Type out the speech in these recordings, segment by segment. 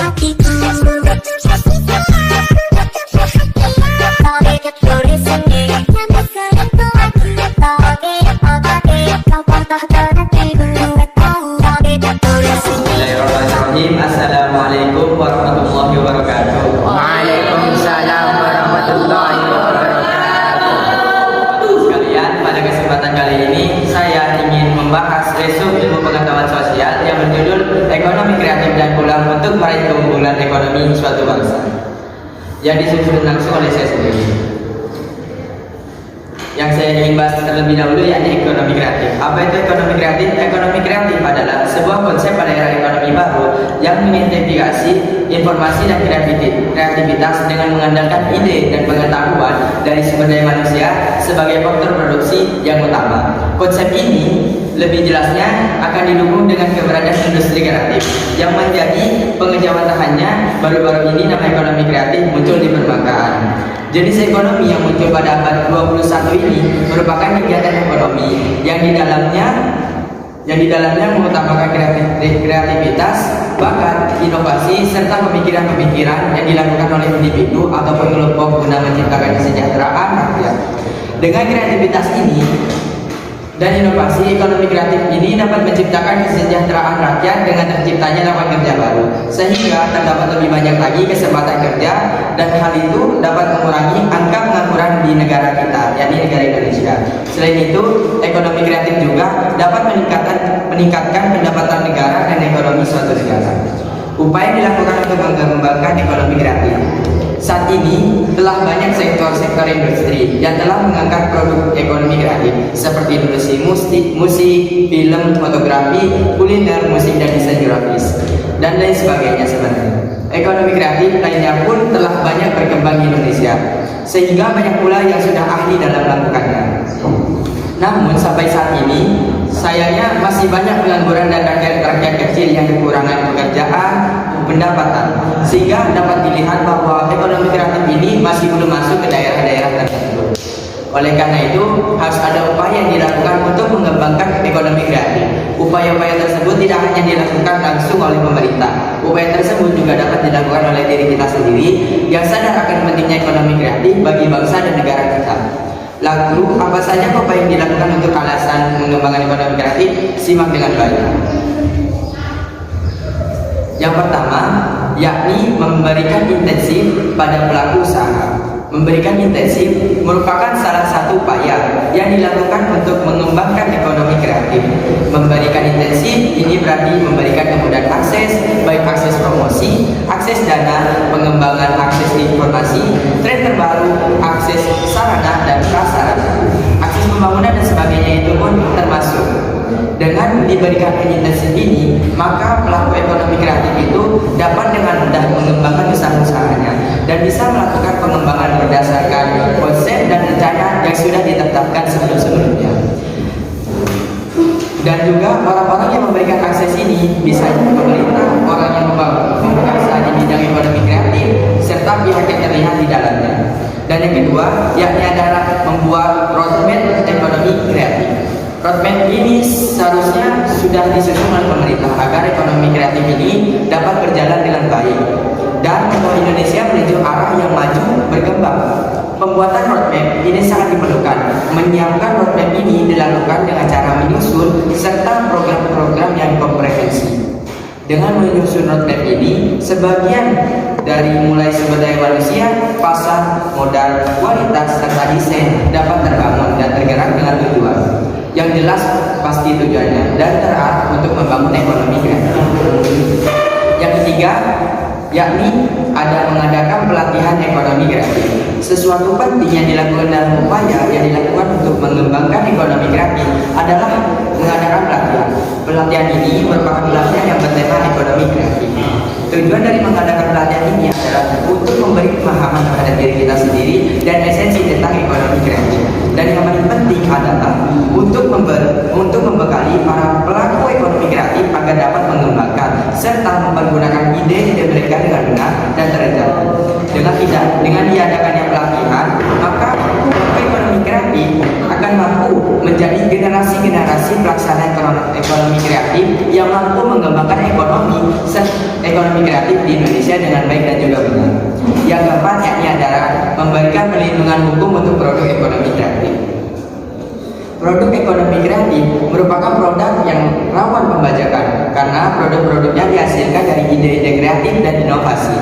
Bismillahirrahmanirrahim. Assalamualaikum warahmatullahi wabarakatuh. Waalaikumsalam warahmatullahi wabarakatuh. Sekalian, pada kesempatan kali ini saya ingin membahas resume ilmu pengetahuan sosial yang berjudul Ekonomi Kreatif dan Peluang untuk Meraih Keunggulan Ekonomi Suatu Bangsa, yang disusun langsung oleh saya sendiri. Yang saya ingin bahas terlebih dahulu yakni ekonomi kreatif. Apa itu ekonomi kreatif? Ekonomi kreatif adalah sebuah konsep pada era ekonomi baru yang mengintegrasi informasi dan kreativitas dengan mengandalkan ide dan pengetahuan dari sumber daya manusia sebagai faktor produksi yang utama. Konsep ini lebih jelasnya akan didukung dengan keberadaan industri kreatif yang menjadi pengejawantahannya baru-baru ini. Nama ekonomi kreatif muncul di perbankan. Jenis ekonomi yang muncul pada abad 21 ini merupakan kegiatan ekonomi yang di dalamnya mengutamakan kreativitas, bakat, inovasi, serta pemikiran-pemikiran yang dilakukan oleh individu ataupun kelompok guna menciptakan kesejahteraan rakyat. Dengan kreativitas ini dan inovasi, ekonomi kreatif ini dapat menciptakan kesejahteraan rakyat dengan terciptanya lapangan kerja baru, sehingga terdapat lebih banyak lagi kesempatan kerja, dan hal itu dapat mengurangi angka pengangguran di negara kita, yakni negara Indonesia. Selain itu, ekonomi kreatif juga dapat meningkatkan pendapatan negara dan ekonomi suatu negara. Upaya dilakukan untuk mengembangkan ekonomi kreatif. Saat ini telah banyak sektor-sektor industri yang telah mengangkat produk ekonomi kreatif seperti industri musik, film, fotografi, kuliner, musik dan desain grafis, dan lain sebagainya sebenarnya. Ekonomi kreatif lainnya pun telah banyak berkembang di Indonesia, sehingga banyak pula yang sudah ahli dalam melakukannya. Namun sampai saat ini sayangnya masih banyak pengangguran dan rakyat kecil yang kekurangan pekerjaan, pendapatan, sehingga dapat dilihat bahwa ekonomi kreatif ini masih belum masuk ke daerah-daerah tertentu. Oleh karena itu harus ada upaya yang dilakukan untuk mengembangkan ekonomi kreatif. Upaya-upaya tersebut tidak hanya dilakukan langsung oleh pemerintah. Upaya tersebut juga dapat dilakukan oleh diri kita sendiri yang sadar akan pentingnya ekonomi kreatif bagi bangsa dan negara kita. Lalu apa saja upaya yang dilakukan untuk alasan mengembangkan ekonomi kreatif? Simak dengan baik. Yang pertama, yakni memberikan intensif pada pelaku usaha. Memberikan intensif merupakan salah satu upaya yang dilakukan untuk mengembangkan ekonomi kreatif. Memberikan intensif ini berarti memberikan kemudahan akses, baik akses promosi, akses dana, pengembangan akses informasi, tren terbaru, akses sarana dan prasarana, akses pembangunan dan sebagainya itu pun termasuk. Dengan diberikan intensif ini, maka pelaku ekonomi kreatif itu dapat dengan mudah mengembangkan usaha-usahanya dan bisa melakukan pengembangan berdasarkan konsep dan rencana yang sudah ditetapkan sebelum-sebelumnya. Dan juga orang-orang yang memberikan akses ini bisa pemerintah, orang yang membangun usaha di bidang ekonomi kreatif, serta pihak yang terlihat di dalamnya. Dan yang kedua, yakni adalah membuat roadmap ekonomi kreatif. Roadmap ini seharusnya sudah disusun oleh pemerintah agar ekonomi kreatif ini dapat berjalan dengan baik dan membawa Indonesia menuju arah yang maju berkembang. Pembuatan roadmap ini sangat diperlukan. Menyiapkan roadmap ini dilakukan dengan cara menyusun serta program-program yang komprehensif. Dengan menyusun roadmap ini, sebagian dari mulai sumber daya manusia, pasar, modal, kualitas, serta desain dapat terbangun dan tergerak dengan tujuan yang jelas pasti tujuannya dan terarah untuk membangun ekonomi kreatif. Yang ketiga, yakni ada mengadakan pelatihan ekonomi kreatif. Sesuatu penting yang dilakukan dalam upaya yang dilakukan untuk mengembangkan ekonomi kreatif adalah mengadakan pelatihan. Pelatihan ini merupakan pelatihan yang bertema ekonomi kreatif. Tujuan dari mengadakan pelatihan ini adalah untuk memberi pemahaman kepada diri kita sendiri dan esensi tentang ekonomi kreatif. Dan yang paling penting adalah untuk membekali para pelaku ekonomi kreatif agar dapat mengembangkan serta mempergunakan ide-ide mereka dengan benar dan terencana. Dengan diadakannya pelatihan, maka ekonomi kreatif akan mampu menjadi generasi-generasi pelaksana ekonomi kreatif yang mampu mengembangkan ekonomi ekonomi kreatif di Indonesia dengan baik dan juga benar. Yang keempat yakni adalah memberikan perlindungan hukum untuk produk ekonomi kreatif. Produk ekonomi kreatif merupakan produk yang rawan pembajakan karena produk-produknya dihasilkan dari ide-ide kreatif dan inovasi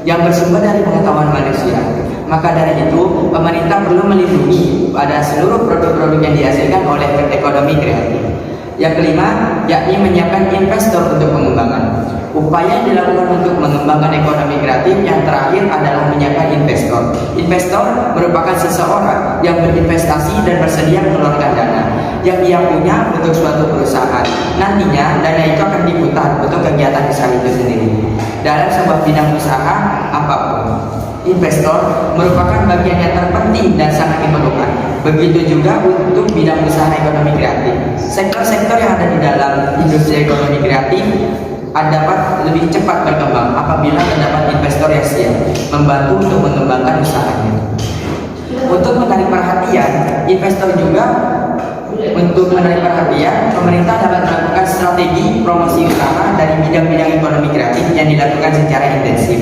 yang bersumber dari pengetahuan manusia. Maka dari itu, pemerintah perlu melindungi pada seluruh produk-produk yang dihasilkan oleh ekonomi kreatif. Yang kelima, yakni menyiapkan investor untuk pengembangan. Upaya yang dilakukan untuk mengembangkan ekonomi kreatif yang terakhir adalah menyiapkan investor. Investor merupakan seseorang yang berinvestasi dan bersedia mengeluarkan dana yang ia punya untuk suatu perusahaan. Nantinya dana itu akan diputar untuk kegiatan usaha itu sendiri dalam sebuah bidang usaha apapun. Investor merupakan bagian yang terpenting dan sangat diperlukan. Begitu juga untuk bidang usaha ekonomi kreatif. Sektor-sektor yang ada di dalam industri ekonomi kreatif dapat lebih cepat berkembang apabila terdapat investor yang siap membantu untuk mengembangkan usahanya. Untuk menarik perhatian investor juga, pemerintah dapat melakukan strategi promosi usaha dari bidang-bidang ekonomi kreatif yang dilakukan secara intensif.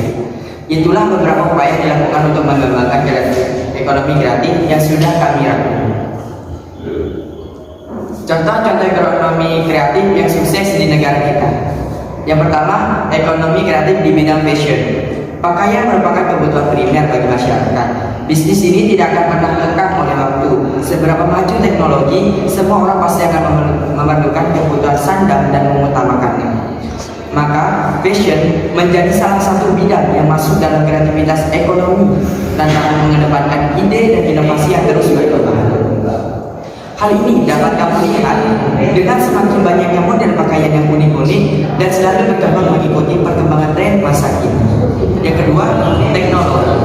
Itulah beberapa upaya dilakukan untuk mengembangkan ekonomi kreatif yang sudah kami rangkum. Contoh-contoh ekonomi kreatif yang sukses di negara kita. Yang pertama, ekonomi kreatif di bidang fashion. Pakaian merupakan kebutuhan primer bagi masyarakat. Bisnis ini tidak akan pernah lekang oleh waktu. Seberapa maju teknologi, semua orang pasti akan memerlukan kebutuhan sandang dan mengutamakannya. Maka fashion menjadi salah satu bidang yang masuk dalam kreativitas ekonomi lantaran mengedepankan ide dan inovasi yang terus berkembang. Hal ini dapat kamu lihat dengan semakin banyaknya model pakaian yang unik-unik dan selalu berkembang mengikuti perkembangan tren masa kini. Yang kedua, teknologi.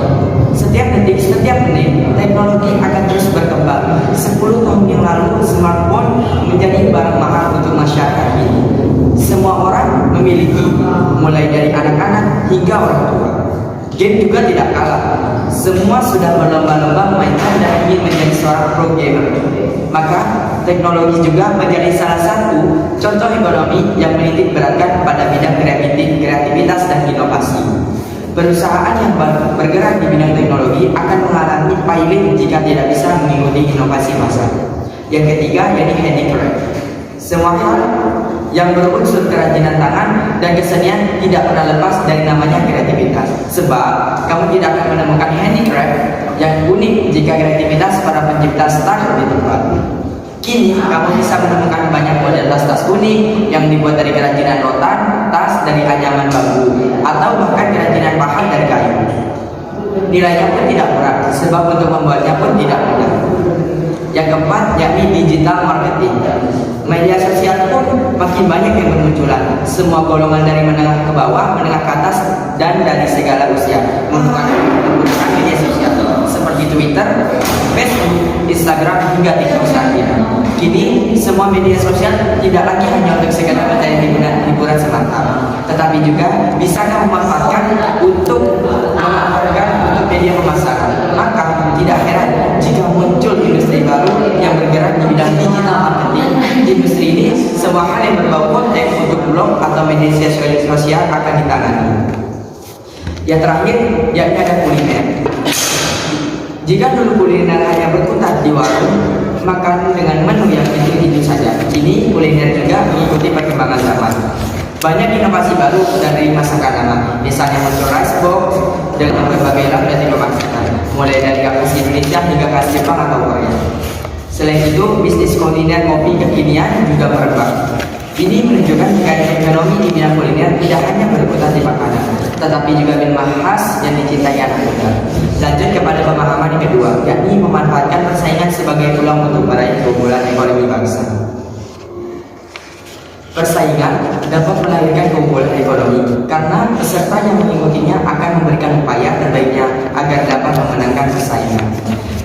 Setiap menit, teknologi akan terus berkembang. 10 tahun yang lalu, smartphone menjadi barang mahal untuk masyarakat ini. Semua orang memiliki, mulai dari anak-anak hingga orang tua. Game juga tidak kalah. Semua sudah berlomba-lomba memainkan dan ingin menjadi seorang pro gamer. Maka teknologi juga menjadi salah satu contoh ekonomi yang menitik beratkan pada bidang kreativitas dan inovasi. Perusahaan yang bergerak di bidang teknologi akan mengalami failing jika tidak bisa mengikuti inovasi masa. Yang ketiga, yaitu handicraft. Semua hal yang berunsur kerajinan tangan dan kesenian tidak pernah lepas dari namanya kreativitas. Sebab kamu tidak akan menemukan handicraft yang unik jika kreativitas para pencipta stuck di tempat. Kini kamu bisa menemukan banyak model tas-tas unik yang dibuat dari kerajinan rotan, tas dari anyaman bambu, atau bahkan kerajinan pahat dari kayu. Nilainya pun tidak murah, sebab untuk membuatnya pun tidak mudah. Yang keempat, yakni digital marketing. Media sosial pun makin banyak yang bermunculan. Semua golongan dari menengah ke bawah, menengah ke atas, dan dari segala usia menggunakan media sosial seperti Twitter, Facebook, Instagram, hingga TikTok saat ini. Kini semua media sosial tidak lagi hanya untuk sekadar mencari hiburan semata, tetapi juga bisa kamu manfaatkan untuk media pemasaran. Maka tidak heran jika muncul industri baru yang bergerak di bidang digital marketing. Industri ini semua hal yang berbau konten untuk blog atau media sosial akan ditangani. Yang terakhir, yakni ada kuliner. Jika dulu kuliner hanya berkutat di warung, makan dengan menu yang itu saja. Kini kuliner juga mengikuti perkembangan zaman. Banyak inovasi baru dari masakan lama. Misalnya muncul rice box dengan berbagai variasi pemasakan, mulai dari khas Indonesia hingga khas Jepang atau Korea. Selain itu, bisnis kuliner kopi kekinian juga berkembang. Ini menunjukkan jika ekonomi di bidang kuliner tidak hanya berkutat di makanan, tetapi juga minuman khas yang dicintai anak muda. Lanjut kepada pemahaman yang kedua, yakni memanfaatkan persaingan sebagai peluang untuk meraih keunggulan ekonomi bangsa. Persaingan dapat melahirkan keunggulan ekonomi karena peserta yang mengikutinya akan memberikan upaya terbaiknya agar dapat memenangkan persaingan.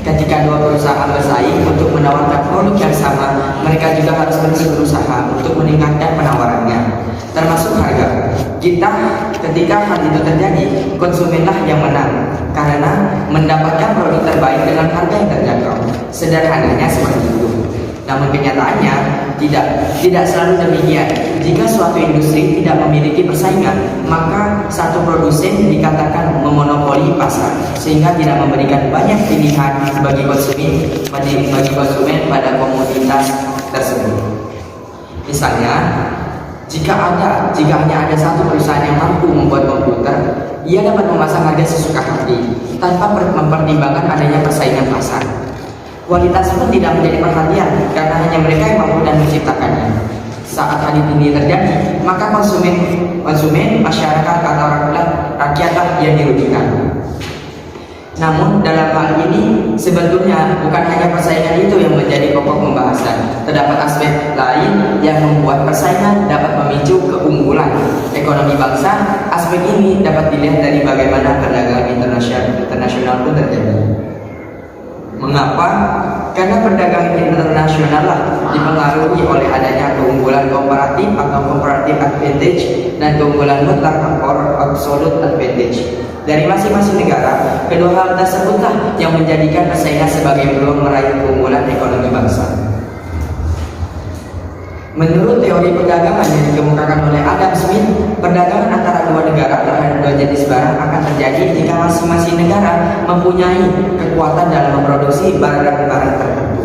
Ketika dua perusahaan bersaing untuk menawarkan produk yang sama, mereka juga harus terus berusaha untuk meningkatkan penawarannya, termasuk harga. Ketika hal itu terjadi, konsumenlah yang menang karena mendapatkan produk terbaik dengan harga yang terjangkau. Sederhananya seperti itu. Namun kenyataannya tidak selalu demikian. Jika suatu industri tidak memiliki persaingan, maka satu produsen dikatakan memonopoli pasar, sehingga tidak memberikan banyak pilihan bagi konsumen pada komoditas tersebut. Misalnya, jika hanya ada satu perusahaan yang mampu membuat komputer, ia dapat memasang harga sesuka hati tanpa mempertimbangkan adanya persaingan pasar. Kualitas pun tidak menjadi perhatian karena hanya mereka yang mampu dan menciptakannya. Saat hal ini terjadi, maka konsumen, masyarakat atau rakyatlah yang dirugikan. Namun dalam hal ini sebetulnya bukan hanya persaingan itu yang menjadi pokok pembahasan. Terdapat aspek lain yang membuat persaingan dapat memicu keunggulan ekonomi bangsa. Aspek ini dapat dilihat dari bagaimana perdagangan internasional pun terjadi. Mengapa? Karena perdagangan internasional lah dipengaruhi oleh adanya keunggulan komparatif atau comparative advantage dan keunggulan mutlak atau absolute advantage dari masing-masing negara. Kedua hal tersebutlah yang menjadikan persaingan sebagai peluang meraih keunggulan ekonomi bangsa. Menurut teori perdagangan yang dikemukakan oleh Adam Smith, perdagangan antara dua negara terhadap dua jenis barang akan terjadi jika masing-masing negara mempunyai kekuatan dalam memproduksi barang-barang tertentu.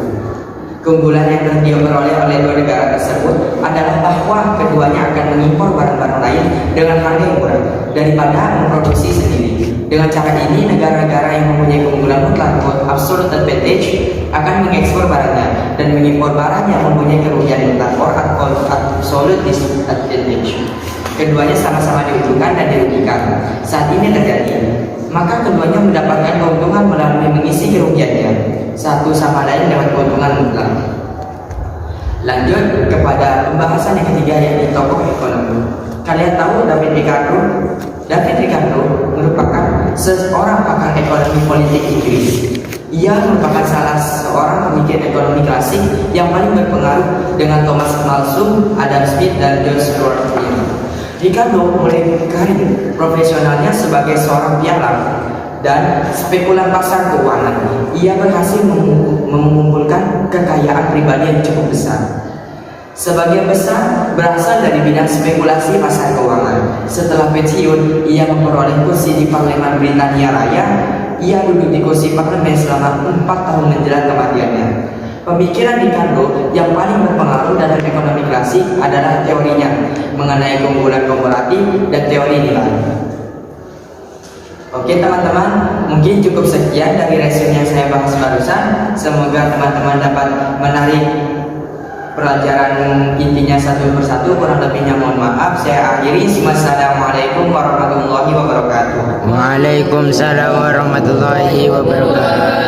Keunggulan yang diperoleh oleh dua negara tersebut adalah bahwa keduanya akan mengimpor barang-barang lain dengan harga yang murah daripada memproduksi sendiri. Dengan cara ini, negara-negara yang mempunyai keunggulan mutlak atau absolute advantage akan mengekspor barangnya dan mengimpor barang yang mempunyai kerugian mutlak atau absolute disadvantage. Keduanya sama-sama diuntungkan dan dirugikan. Saat ini terjadi, maka keduanya mendapatkan keuntungan melalui mengisi kerugiannya. Satu sama lain dapat keuntungan mutlak. Lanjut kepada pembahasan yang ketiga, yaitu tokoh ekonomi. Kalian tahu David Ricardo? David Ricardo merupakan seorang pakar ekonomi politik Inggris. Ia merupakan salah seorang pemikir ekonomi klasik yang paling berpengaruh dengan Thomas Malthus, Adam Smith, dan John Stuart Mill. Ricardo mulai karir profesionalnya sebagai seorang pialang dan spekulan pasar keuangan. Ia berhasil mengumpulkan kekayaan pribadi yang cukup besar. Sebagian besar berasal dari bidang spekulasi pasar keuangan. Setelah pensiun, ia memperoleh kursi di Parlemen Britania Raya. Ia duduk di kursi parlemen selama 4 tahun menjelang kematiannya. Pemikiran Ricardo yang paling berpengaruh dalam ekonomi klasik adalah teorinya mengenai keunggulan komparatif dan teori nilai. Oke teman-teman, mungkin cukup sekian dari resume yang saya bahas barusan. Semoga teman-teman dapat menarik pelajaran intinya satu persatu. Kurang lebihnya mohon maaf. Saya akhiri. Wassalamualaikum warahmatullahi wabarakatuh. Waalaikumsalam warahmatullahi wabarakatuh.